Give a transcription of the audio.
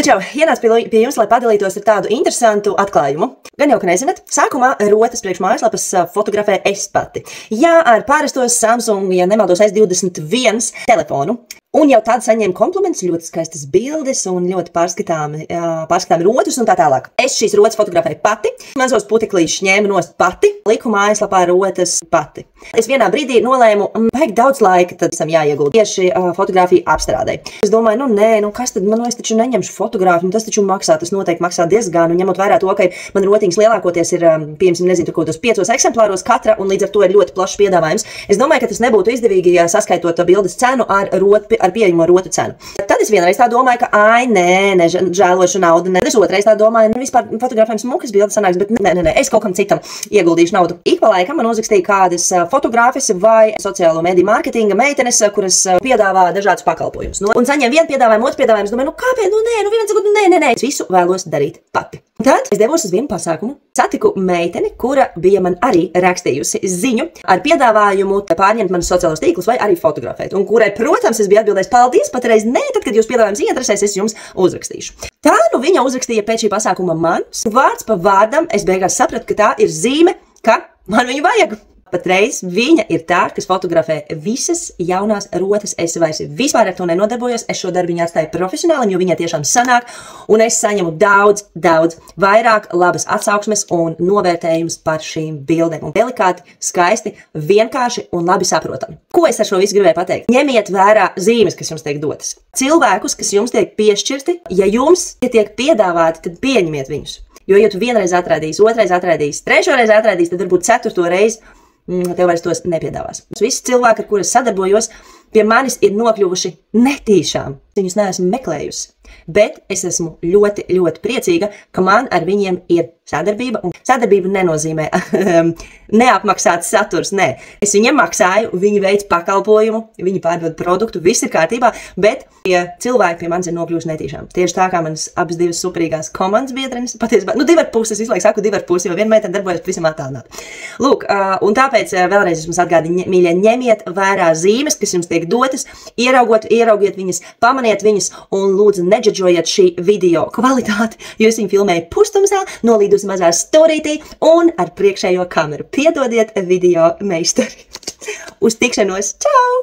Taču ienāc pie jums, lai padalītos ar tādu interesantu atklājumu. Gan jau, ka nezināt, sākumā rotas priekš mājaslapas fotografē es pati. Jā, ar pārastos Samsung, ja nemaldos, S21 telefonu. Un jau tad saņēmu komplimentus, ļoti skaistas bildes un ļoti pārskatāmi rotas un tā tālāk. Es šīs rotas fotografēju pati, mazos puteklīšus ņēmu nost pati, liku mājaslapā rotas pati. Es vienā brīdī nolēmu, vajag daudz laika, tad esam jāiegulda tieši fotografiju apstrādē. Es domāju, kas tad man, es taču neņemšu fotogrāfiju, tas taču maksā, tas noteikti maksā diezgan, un ņemot vērā to, ka man rotiņas lielākoties ir, piemēram, nezinu, kaut kādos 5 eksemplāros katra, un līdz ar to ir ļoti plašs piedāvājums. Es domāju, ka tas nebūtu izdevīgi, ja saskaitot bildes cenu ar pieejamo rotu cenu. Tad es vienreiz tā domāju, ka nē, žēlošu naudu, ne. Es otrais tā domāju, vispār fotografējums mukas bildes sanāks, bet nē, es kaut kam citam ieguldīšu naudu. Ik pa laikam man uzrakstīja kādas fotogrāfis vai sociālo mediju mārketinga meitenes, kuras piedāvā dažādus pakalpojumus. Un saņem vienu piedāvājumu, otru piedāvājumu, es domāju, kāpēc, nē, es visu vēlos darīt pati. Tad es devos uz vienu pasākumu, satiku meiteni, kura bija man arī rakstījusi ziņu ar piedāvājumu pārņemt manas sociālos tīklus vai arī fotografēt. Un kurai, protams, es biju atbildējis paldies, patreiz nē, tad, kad jūs piedāvājums ieinteresēs, es jums uzrakstīšu. Tā viņa uzrakstīja pēc šī pasākuma man, vārds pa vārdam, es beigās sapratu, ka tā ir zīme, ka man viņu vajag. Patreiz viņa ir tā, kas fotografē visas jaunās rotas. Es vairs vispār ar to nenodarbojos. Es šo darbu viņai atstāju profesionāli, jo viņai tiešām sanāk, un es saņemu daudz vairāk labas atsauksmes un novērtējumus par šīm bildēm. Un delikāti, skaisti, vienkārši un labi saprotami. Ko es ar šo visu gribēju pateikt? Ņemiet vērā zīmes, kas jums tiek dotas. Cilvēkus, kas jums tiek piešķirti, ja jums tiek piedāvāti, tad pieņemiet viņus. Jo, ja tu vienreiz atrādīsi, otrais atrādīsi, trešoreiz atrādīsi, tad varbūt ceturto reizi tev vairs tos nepiedāvās. Visi cilvēki, ar kuriem sadarbojos, pie manis ir nokļuvuši netīšām. Viņus neesmu meklējusi, bet es esmu ļoti priecīga, ka man ar viņiem ir sadarbība. Un sadarbība nenozīmē neapmaksāts saturs, nē. Es viņiem maksāju, viņi veic pakalpojumu, viņi pārdod produktu, viss ir kārtībā, bet cilvēki pie manis ir nokļuvuši netīšām. Tieši tā kā manas abas divas superīgās komandas biedrenes, patiesībā, 2,5, es visu laiku saku 2,5, jo viena meitene darbojas pavisam attālināt. Lūk, un tāpēc vēlreiz jums atgādinu, mīļie, ņemiet vērā zīmes, kas jums tiek dotas, ieraugiet viņas, pamaniet viņas un lūdzu nedžadžojiet šī video kvalitāti, jo es viņu filmēju pustumsā, nolīdu uz mazā storītī un ar priekšējo kameru. Piedodiet video meistari. Uz tikšanos! Čau!